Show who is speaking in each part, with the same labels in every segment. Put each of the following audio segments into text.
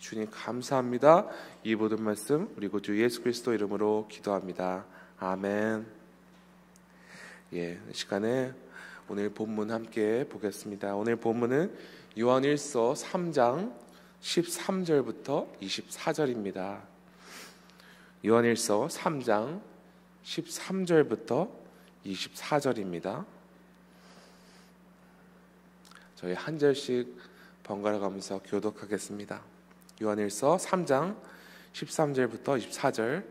Speaker 1: 주님 감사합니다. 이 모든 말씀 우리 구주 예수 그리스도 이름으로 기도합니다. 아멘. 이 시간에 오늘 본문 함께 보겠습니다. 오늘 본문은 요한일서 3장 13절부터 24절입니다. 요한일서 3장 13절부터 24절입니다. 저희 한 절씩 번갈아 가면서 교독하겠습니다. 요한일서 3장 13절부터 24절.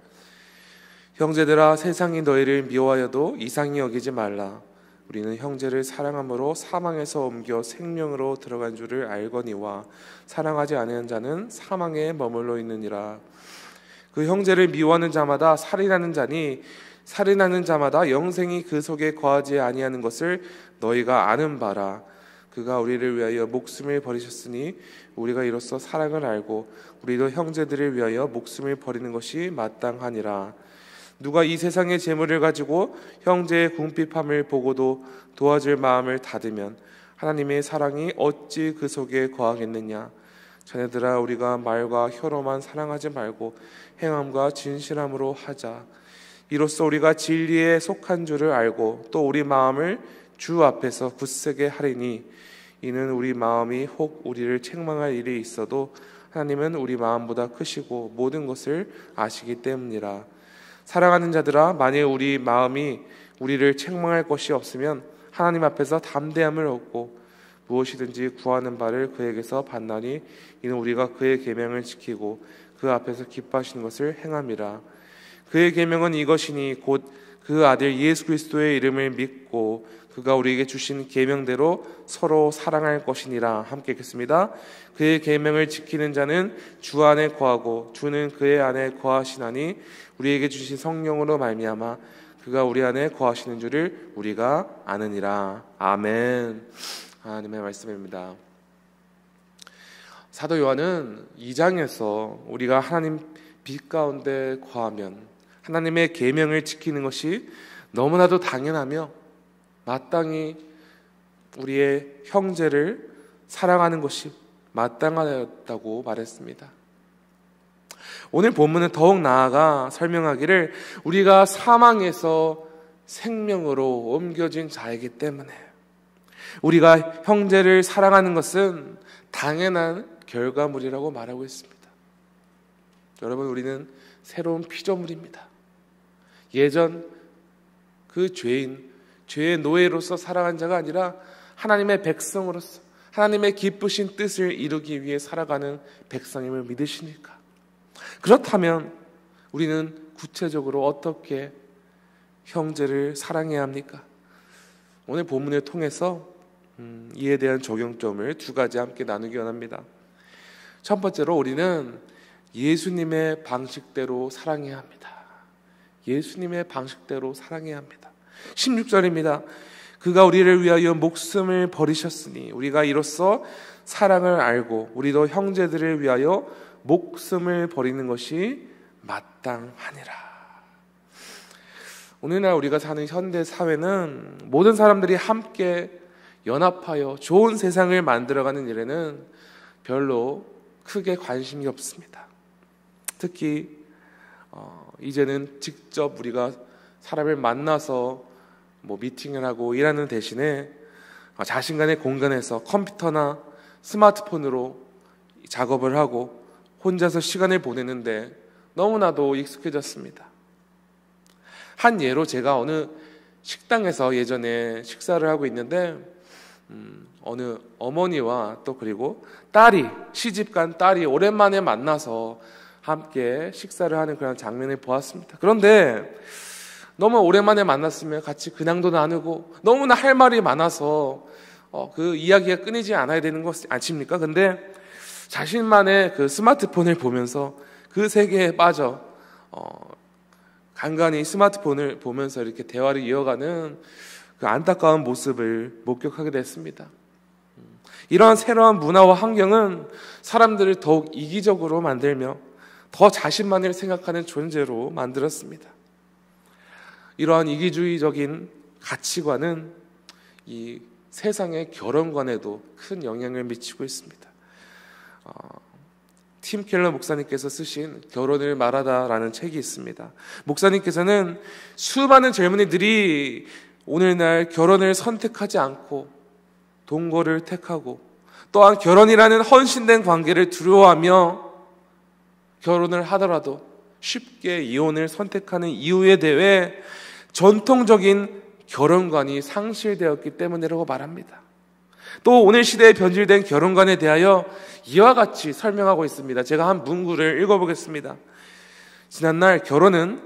Speaker 1: 형제들아, 세상이 너희를 미워하여도 이상히 여기지 말라. 우리는 형제를 사랑함으로 사망에서 옮겨 생명으로 들어간 줄을 알거니와 사랑하지 않은 자는 사망에 머물러 있느니라. 그 형제를 미워하는 자마다 살인하는 자니 살인하는 자마다 영생이 그 속에 거하지 아니하는 것을 너희가 아는 바라. 그가 우리를 위하여 목숨을 버리셨으니 우리가 이로써 사랑을 알고 우리도 형제들을 위하여 목숨을 버리는 것이 마땅하니라. 누가 이 세상의 재물을 가지고 형제의 궁핍함을 보고도 도와줄 마음을 닫으면 하나님의 사랑이 어찌 그 속에 거하겠느냐. 자네들아, 우리가 말과 혀로만 사랑하지 말고 행함과 진실함으로 하자. 이로써 우리가 진리에 속한 줄을 알고 또 우리 마음을 주 앞에서 굳세게 하리니 이는 우리 마음이 혹 우리를 책망할 일이 있어도 하나님은 우리 마음보다 크시고 모든 것을 아시기 때문이라. 사랑하는 자들아, 만일 우리 마음이 우리를 책망할 것이 없으면 하나님 앞에서 담대함을 얻고 무엇이든지 구하는 바를 그에게서 받나니 이는 우리가 그의 계명을 지키고 그 앞에서 기뻐하시는 것을 행함이라. 그의 계명은 이것이니 곧 그 아들 예수 그리스도의 이름을 믿고 그가 우리에게 주신 계명대로 서로 사랑할 것이니라. 함께 읽겠습니다. 그의 계명을 지키는 자는 주 안에 거하고 주는 그의 안에 거하시나니 우리에게 주신 성령으로 말미암아 그가 우리 안에 거하시는 줄을 우리가 아느니라. 아멘. 하나님의 말씀입니다. 사도 요한은 2장에서 우리가 하나님 빛 가운데 거하면 하나님의 계명을 지키는 것이 너무나도 당연하며 마땅히 우리의 형제를 사랑하는 것이 마땅하다고 말했습니다. 오늘 본문은 더욱 나아가 설명하기를 우리가 사망에서 생명으로 옮겨진 자이기 때문에 우리가 형제를 사랑하는 것은 당연한 결과물이라고 말하고 있습니다. 여러분, 우리는 새로운 피조물입니다. 예전 그 죄의 노예로서 살아간 자가 아니라 하나님의 백성으로서 하나님의 기쁘신 뜻을 이루기 위해 살아가는 백성임을 믿으시니까. 그렇다면 우리는 구체적으로 어떻게 형제를 사랑해야 합니까? 오늘 본문을 통해서 이에 대한 적용점을 두 가지 함께 나누기 원합니다. 첫 번째로 우리는 예수님의 방식대로 사랑해야 합니다. 예수님의 방식대로 사랑해야 합니다. 16절입니다. 그가 우리를 위하여 목숨을 버리셨으니 우리가 이로써 사랑을 알고 우리도 형제들을 위하여 목숨을 버리는 것이 마땅하니라. 오늘날 우리가 사는 현대 사회는 모든 사람들이 함께 연합하여 좋은 세상을 만들어가는 일에는 별로 크게 관심이 없습니다. 특히 이제는 직접 우리가 사람을 만나서 미팅을 하고 일하는 대신에 자신간의 공간에서 컴퓨터나 스마트폰으로 작업을 하고 혼자서 시간을 보내는데 너무나도 익숙해졌습니다. 한 예로 제가 어느 식당에서 예전에 식사를 하고 있는데 어느 어머니와 또 그리고 시집간 딸이 오랜만에 만나서 함께 식사를 하는 그런 장면을 보았습니다. 그런데 너무 오랜만에 만났으면 같이 근황도 나누고 너무나 할 말이 많아서 그 이야기가 끊이지 않아야 되는 것 아십니까? 근데 자신만의 그 스마트폰을 보면서 그 세계에 빠져 간간히 스마트폰을 보면서 이렇게 대화를 이어가는 그 안타까운 모습을 목격하게 됐습니다. 이러한 새로운 문화와 환경은 사람들을 더욱 이기적으로 만들며 더 자신만을 생각하는 존재로 만들었습니다. 이러한 이기주의적인 가치관은 이 세상의 결혼관에도 큰 영향을 미치고 있습니다. 팀 켈러 목사님께서 쓰신 결혼을 말하다라는 책이 있습니다. 목사님께서는 수많은 젊은이들이 오늘날 결혼을 선택하지 않고 동거를 택하고 또한 결혼이라는 헌신된 관계를 두려워하며 결혼을 하더라도 쉽게 이혼을 선택하는 이유에 대해 전통적인 결혼관이 상실되었기 때문이라고 말합니다. 또 오늘 시대에 변질된 결혼관에 대하여 이와 같이 설명하고 있습니다. 제가 한 문구를 읽어보겠습니다. 지난날 결혼은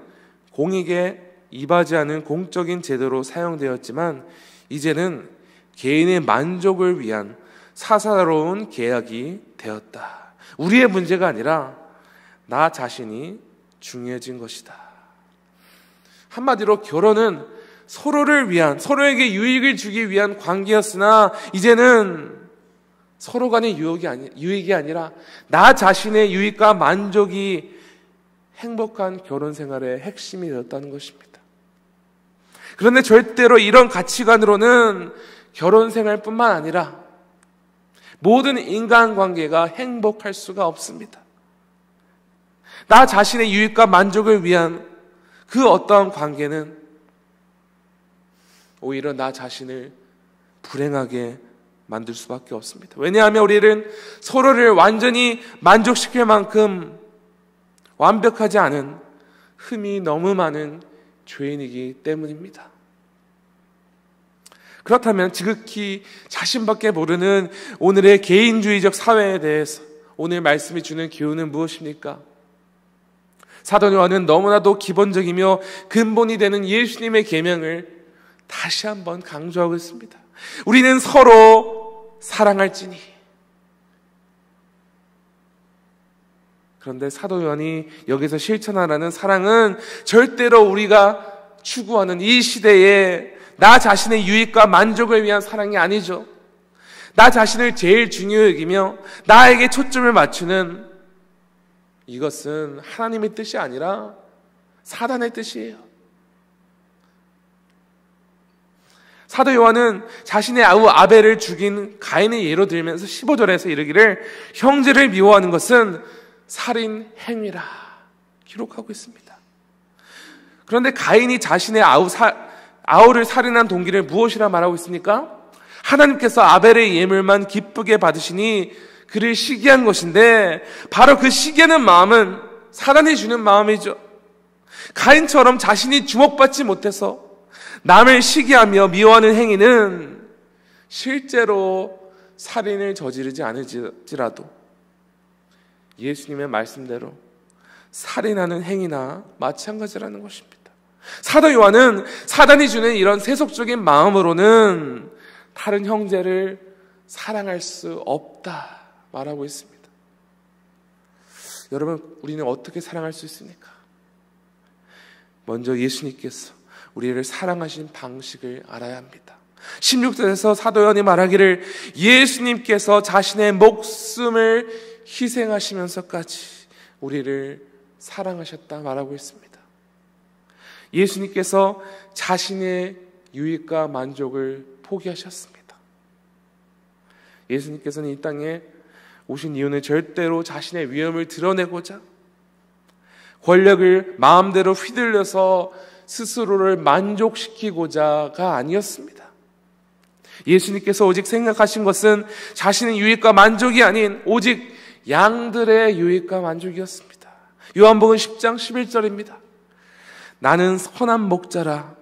Speaker 1: 공익에 이바지하는 공적인 제도로 사용되었지만 이제는 개인의 만족을 위한 사사로운 계약이 되었다. 우리의 문제가 아니라 나 자신이 중요해진 것이다. 한마디로 결혼은 서로를 위한, 서로에게 유익을 주기 위한 관계였으나 이제는 서로 간의 유익이 아니라 나 자신의 유익과 만족이 행복한 결혼 생활의 핵심이 되었다는 것입니다. 그런데 절대로 이런 가치관으로는 결혼 생활뿐만 아니라 모든 인간관계가 행복할 수가 없습니다. 나 자신의 유익과 만족을 위한 그 어떠한 관계는 오히려 나 자신을 불행하게 만들 수밖에 없습니다. 왜냐하면 우리는 서로를 완전히 만족시킬 만큼 완벽하지 않은 흠이 너무 많은 죄인이기 때문입니다. 그렇다면 지극히 자신밖에 모르는 오늘의 개인주의적 사회에 대해서 오늘 말씀이 주는 교훈은 무엇입니까? 사도 요한은 너무나도 기본적이며 근본이 되는 예수님의 계명을 다시 한번 강조하고 있습니다. 우리는 서로 사랑할지니. 그런데 사도 요한이 여기서 실천하라는 사랑은 절대로 우리가 추구하는 이 시대에 나 자신의 유익과 만족을 위한 사랑이 아니죠. 나 자신을 제일 중요히 여기며 나에게 초점을 맞추는 이것은 하나님의 뜻이 아니라 사단의 뜻이에요. 사도 요한은 자신의 아우 아벨을 죽인 가인의 예로 들면서 15절에서 이르기를 형제를 미워하는 것은 살인 행위라 기록하고 있습니다. 그런데 가인이 자신의 아우를 살인한 동기를 무엇이라 말하고 있습니까? 하나님께서 아벨의 예물만 기쁘게 받으시니 그를 시기한 것인데 바로 그 시기하는 마음은 사단이 주는 마음이죠. 가인처럼 자신이 주목받지 못해서 남을 시기하며 미워하는 행위는 실제로 살인을 저지르지 않을지라도 예수님의 말씀대로 살인하는 행위나 마찬가지라는 것입니다. 사도 요한은 사단이 주는 이런 세속적인 마음으로는 다른 형제를 사랑할 수 없다 말하고 있습니다. 여러분, 우리는 어떻게 사랑할 수 있습니까? 먼저 예수님께서 우리를 사랑하신 방식을 알아야 합니다. 16절에서 사도 요한이 말하기를 예수님께서 자신의 목숨을 희생하시면서까지 우리를 사랑하셨다 말하고 있습니다. 예수님께서 자신의 유익과 만족을 포기하셨습니다. 예수님께서는 이 땅에 오신 이유는 절대로 자신의 위엄을 드러내고자 권력을 마음대로 휘둘려서 스스로를 만족시키고자가 아니었습니다. 예수님께서 오직 생각하신 것은 자신의 유익과 만족이 아닌 오직 양들의 유익과 만족이었습니다. 요한복음 10장 11절입니다. 나는 선한 목자라.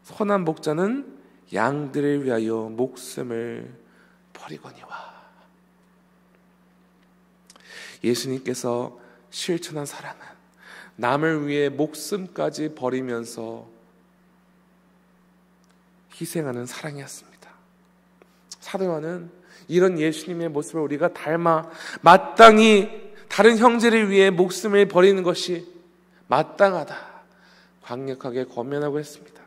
Speaker 1: 선한 목자는 양들을 위하여 목숨을 버리거니와. 예수님께서 실천한 사랑은 남을 위해 목숨까지 버리면서 희생하는 사랑이었습니다. 사도 요한은 이런 예수님의 모습을 우리가 닮아 마땅히 다른 형제를 위해 목숨을 버리는 것이 마땅하다 강력하게 권면하고 했습니다.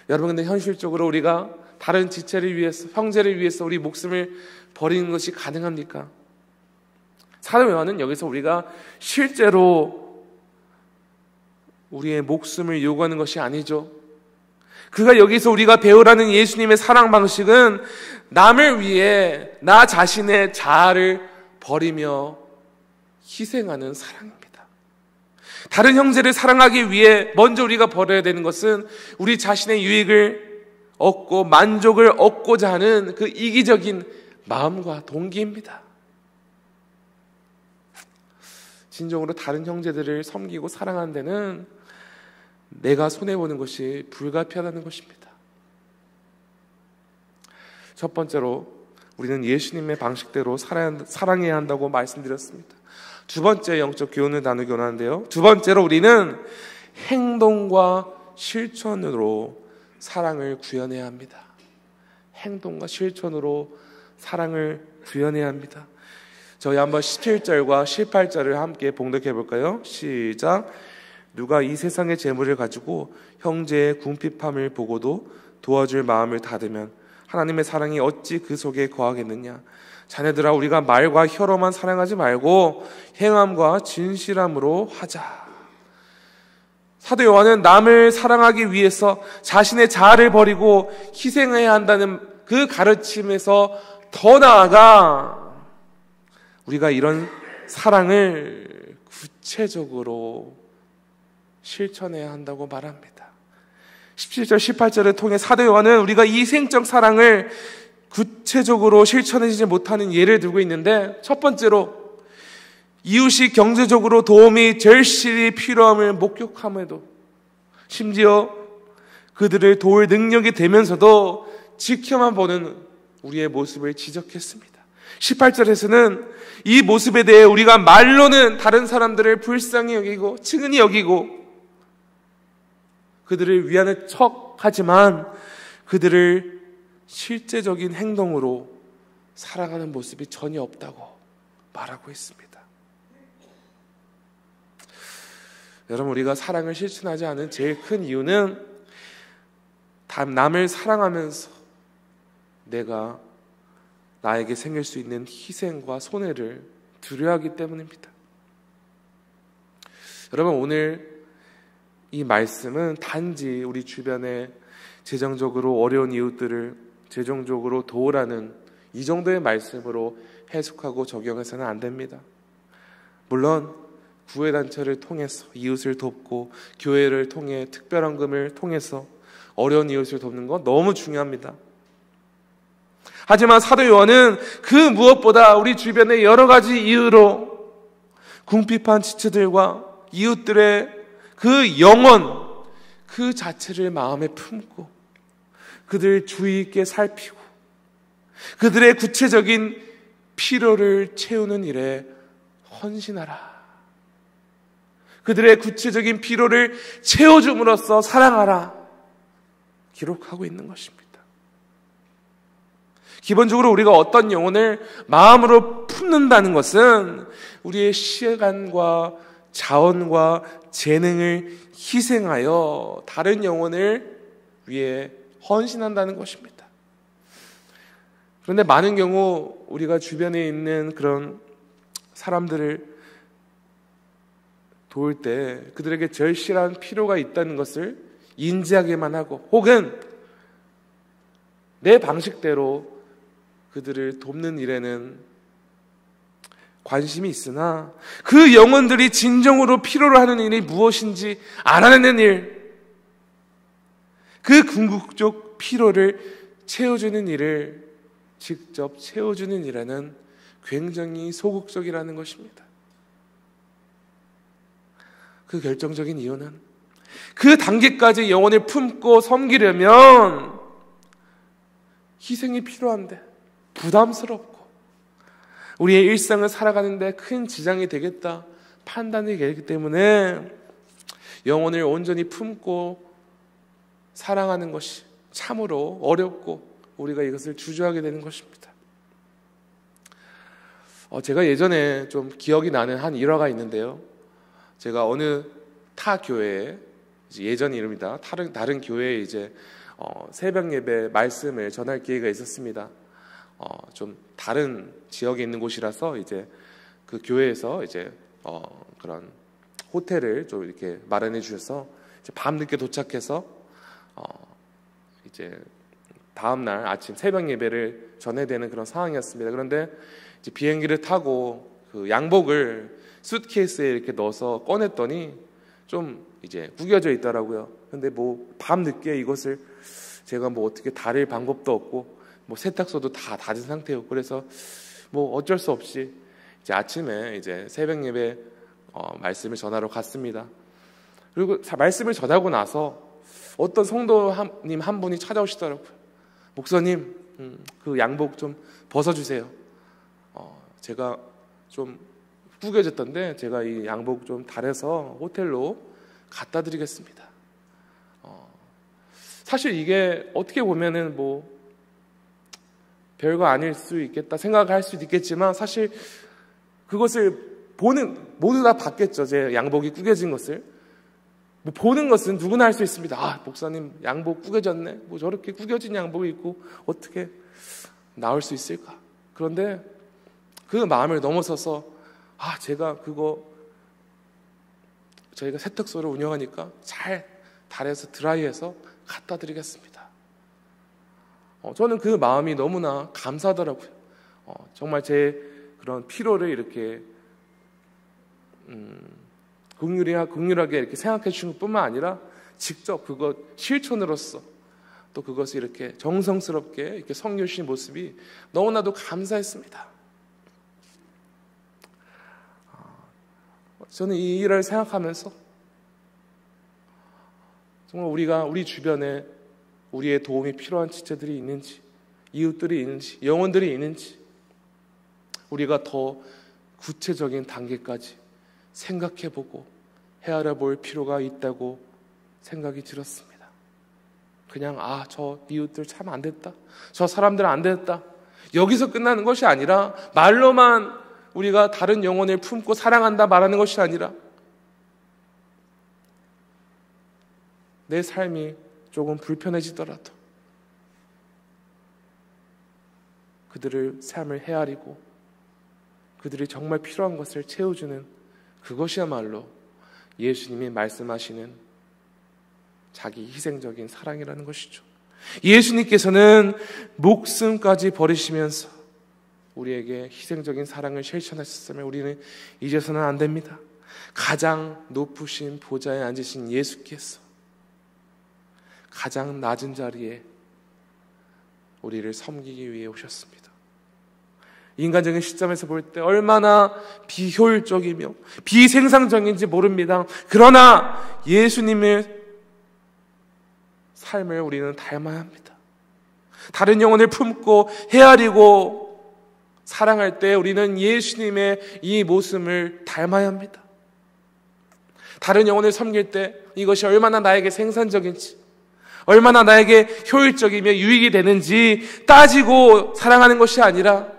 Speaker 1: 여러분, 근데 현실적으로 우리가 다른 지체를 위해서, 형제를 위해서 우리 목숨을 버리는 것이 가능합니까? 사도 요한은 여기서 우리가 실제로 우리의 목숨을 요구하는 것이 아니죠. 그가 여기서 우리가 배우라는 예수님의 사랑 방식은 남을 위해 나 자신의 자아를 버리며 희생하는 사랑입니다. 다른 형제를 사랑하기 위해 먼저 우리가 버려야 되는 것은 우리 자신의 유익을 얻고 만족을 얻고자 하는 그 이기적인 마음과 동기입니다. 진정으로 다른 형제들을 섬기고 사랑하는 데는 내가 손해보는 것이 불가피하다는 것입니다. 첫 번째로 우리는 예수님의 방식대로 사랑해야 한다고 말씀드렸습니다. 두 번째 영적 교훈을 나누기 원하는데요, 두 번째로 우리는 행동과 실천으로 사랑을 구현해야 합니다. 행동과 실천으로 사랑을 구현해야 합니다. 저희 한번 17절과 18절을 함께 봉독해 볼까요? 시작. 누가 이 세상의 재물을 가지고 형제의 궁핍함을 보고도 도와줄 마음을 닫으면 하나님의 사랑이 어찌 그 속에 거하겠느냐. 자녀들아, 우리가 말과 혀로만 사랑하지 말고 행함과 진실함으로 하자. 사도 요한은 남을 사랑하기 위해서 자신의 자아를 버리고 희생해야 한다는 그 가르침에서 더 나아가 우리가 이런 사랑을 구체적으로 실천해야 한다고 말합니다. 17절 18절을 통해 사도 요한은 우리가 이 생적 사랑을 구체적으로 실천하지 못하는 예를 들고 있는데, 첫 번째로 이웃이 경제적으로 도움이 절실히 필요함을 목격함에도 심지어 그들을 도울 능력이 되면서도 지켜만 보는 우리의 모습을 지적했습니다. 18절에서는 이 모습에 대해 우리가 말로는 다른 사람들을 불쌍히 여기고 측은히 여기고 그들을 위하는 척하지만 그들을 실제적인 행동으로 사랑하는 모습이 전혀 없다고 말하고 있습니다. 여러분, 우리가 사랑을 실천하지 않은 제일 큰 이유는 남을 사랑하면서 내가 나에게 생길 수 있는 희생과 손해를 두려워하기 때문입니다. 여러분, 오늘 이 말씀은 단지 우리 주변에 재정적으로 어려운 이웃들을 재정적으로 도우라는 이 정도의 말씀으로 해석하고 적용해서는 안 됩니다. 물론 구회단체를 통해서 이웃을 돕고 교회를 통해 특별헌금을 통해서 어려운 이웃을 돕는 건 너무 중요합니다. 하지만 사도 요한은 그 무엇보다 우리 주변의 여러 가지 이유로 궁핍한 지체들과 이웃들의 그 영혼 그 자체를 마음에 품고 그들을 주의 있게 살피고 그들의 구체적인 필요를 채우는 일에 헌신하라. 그들의 구체적인 필요를 채워줌으로써 사랑하라. 기록하고 있는 것입니다. 기본적으로 우리가 어떤 영혼을 마음으로 품는다는 것은 우리의 시간과 자원과 재능을 희생하여 다른 영혼을 위해 헌신한다는 것입니다. 그런데 많은 경우 우리가 주변에 있는 그런 사람들을 도울 때 그들에게 절실한 필요가 있다는 것을 인지하기만 하고 혹은 내 방식대로 그들을 돕는 일에는 관심이 있으나 그 영혼들이 진정으로 필요로 하는 일이 무엇인지 알아내는 일, 그 궁극적 필요를 채워주는 일을 직접 채워주는 일에는 굉장히 소극적이라는 것입니다. 그 결정적인 이유는 그 단계까지 영혼을 품고 섬기려면 희생이 필요한데 부담스럽고 우리의 일상을 살아가는데 큰 지장이 되겠다 판단이 되기 때문에 영혼을 온전히 품고 사랑하는 것이 참으로 어렵고 우리가 이것을 주저하게 되는 것입니다. 제가 예전에 좀 기억이 나는 한 일화가 있는데요. 제가 어느 타 교회에 예전 이름이다 다른 교회에 이제 새벽 예배 말씀을 전할 기회가 있었습니다. 좀 다른 지역에 있는 곳이라서 이제 그 교회에서 이제 그런 호텔을 좀 이렇게 마련해 주셔서 이제 밤늦게 도착해서 이제 다음 날 아침 새벽 예배를 전해야 되는 그런 상황이었습니다. 그런데 이제 비행기를 타고 그 양복을 수트케이스에 이렇게 넣어서 꺼냈더니 좀 이제 구겨져 있더라고요. 근데 뭐 밤늦게 이것을 제가 뭐 어떻게 다릴 방법도 없고 뭐 세탁소도 다 닫은 상태였고 그래서 뭐 어쩔 수 없이 이제 아침에 이제 새벽 예배 말씀을 전하러 갔습니다. 그리고 말씀을 전하고 나서 어떤 성도님 한 분이 찾아오시더라고요. 목사님, 그 양복 좀 벗어주세요. 제가 좀 구겨졌던데 제가 이 양복 좀 달아서 호텔로 갖다 드리겠습니다. 사실 이게 어떻게 보면은 뭐 별거 아닐 수 있겠다 생각할 수도 있겠지만 사실 그것을 모두 다 봤겠죠. 제 양복이 구겨진 것을. 뭐 보는 것은 누구나 할 수 있습니다. 아, 목사님 양복 구겨졌네. 뭐 저렇게 구겨진 양복이 있고 어떻게 나올 수 있을까? 그런데 그 마음을 넘어서서 제가 그거 저희가 세탁소를 운영하니까 잘 달아서 드라이해서 갖다 드리겠습니다. 저는 그 마음이 너무나 감사하더라고요. 정말 제 그런 피로를 이렇게 긍휼하게 이렇게 생각해 주신 것뿐만 아니라 직접 그것 실천으로서 또 그것을 이렇게 정성스럽게 이렇게 섬겨 주신 모습이 너무나도 감사했습니다. 저는 이 일을 생각하면서 정말 우리가 우리 주변에 우리의 도움이 필요한 지체들이 있는지, 이웃들이 있는지, 영혼들이 있는지 우리가 더 구체적인 단계까지 생각해보고 헤아려 볼 필요가 있다고 생각이 들었습니다. 그냥 저 이웃들 참 안 됐다, 저 사람들 안 됐다, 여기서 끝나는 것이 아니라 말로만 우리가 다른 영혼을 품고 사랑한다 말하는 것이 아니라 내 삶이 조금 불편해지더라도 그들의 삶을 헤아리고 그들이 정말 필요한 것을 채워주는 그것이야말로 예수님이 말씀하시는 자기 희생적인 사랑이라는 것이죠. 예수님께서는 목숨까지 버리시면서 우리에게 희생적인 사랑을 실천하셨으면 우리는 잊어서는 안 됩니다. 가장 높으신 보좌에 앉으신 예수께서 가장 낮은 자리에 우리를 섬기기 위해 오셨습니다. 인간적인 시점에서 볼 때 얼마나 비효율적이며 비생산적인지 모릅니다. 그러나 예수님의 삶을 우리는 닮아야 합니다. 다른 영혼을 품고 헤아리고 사랑할 때 우리는 예수님의 이 모습을 닮아야 합니다. 다른 영혼을 섬길 때 이것이 얼마나 나에게 생산적인지, 얼마나 나에게 효율적이며 유익이 되는지 따지고 사랑하는 것이 아니라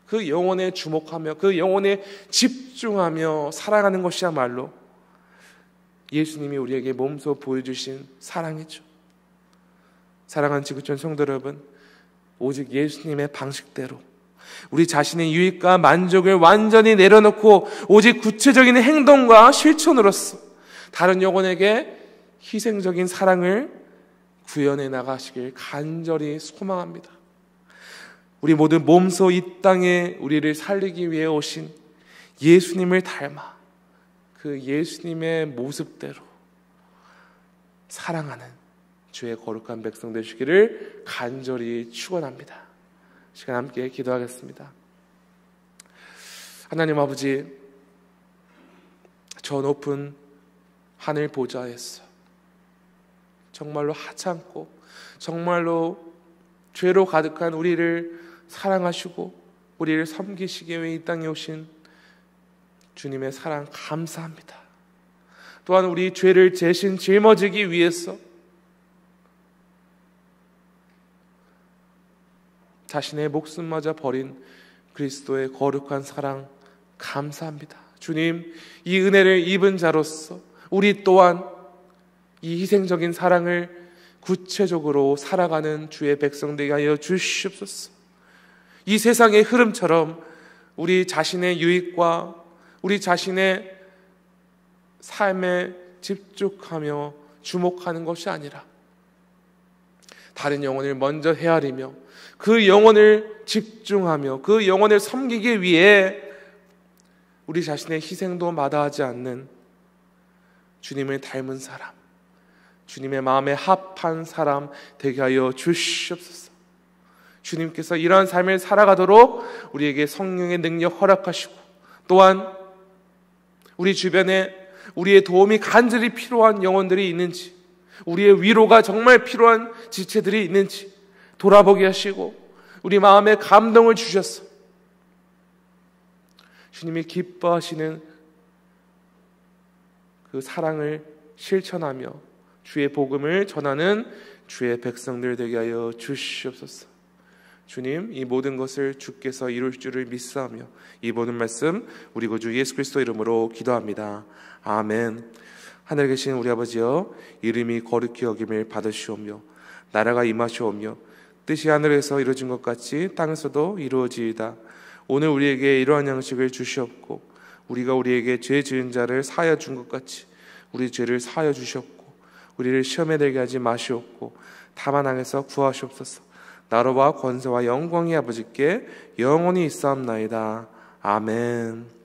Speaker 1: 그 영혼에 주목하며 그 영혼에 집중하며 사랑하는 것이야말로 예수님이 우리에게 몸소 보여주신 사랑이죠. 사랑하는 지구촌 성도 여러분, 오직 예수님의 방식대로 우리 자신의 유익과 만족을 완전히 내려놓고 오직 구체적인 행동과 실천으로서 다른 영혼에게 희생적인 사랑을 구현해 나가시길 간절히 소망합니다. 우리 모두 몸소 이 땅에 우리를 살리기 위해 오신 예수님을 닮아 그 예수님의 모습대로 사랑하는 주의 거룩한 백성 되시기를 간절히 축원합니다. 시간 함께 기도하겠습니다. 하나님 아버지, 저 높은 하늘 보좌에서 정말로 하찮고 정말로 죄로 가득한 우리를 사랑하시고 우리를 섬기시기 위해 이 땅에 오신 주님의 사랑 감사합니다. 또한 우리 죄를 대신 짊어지기 위해서 자신의 목숨마저 버린 그리스도의 거룩한 사랑 감사합니다. 주님, 이 은혜를 입은 자로서 우리 또한 이 희생적인 사랑을 구체적으로 살아가는 주의 백성 되게 하여 주시옵소서. 이 세상의 흐름처럼 우리 자신의 유익과 우리 자신의 삶에 집중하며 주목하는 것이 아니라 다른 영혼을 먼저 헤아리며 그 영혼을 집중하며 그 영혼을 섬기기 위해 우리 자신의 희생도 마다하지 않는 주님을 닮은 사람, 주님의 마음에 합한 사람 되게 하여 주시옵소서. 주님께서 이러한 삶을 살아가도록 우리에게 성령의 능력 허락하시고, 또한 우리 주변에 우리의 도움이 간절히 필요한 영혼들이 있는지, 우리의 위로가 정말 필요한 지체들이 있는지 돌아보게 하시고 우리 마음에 감동을 주셔서 주님이 기뻐하시는 그 사랑을 실천하며 주의 복음을 전하는 주의 백성들 되게 하여 주시옵소서. 주님, 이 모든 것을 주께서 이룰 줄을 믿사오며 이 모든 말씀 우리 구주 예수 그리스도 이름으로 기도합니다. 아멘. 하늘에 계신 우리 아버지여, 이름이 거룩히 여김을 받으시오며 나라가 임하시오며 뜻이 하늘에서 이루어진 것 같이 땅에서도 이루어지이다. 오늘 우리에게 이러한 양식을 주시옵고 우리가 우리에게 죄 지은 자를 사하여 준 것 같이 우리 죄를 사하여 주시옵고 우리를 시험에 들게 하지 마시옵고 다만 악에서 구하시옵소서. 나로와 권세와 영광이 아버지께 영원히 있사옵나이다. 아멘.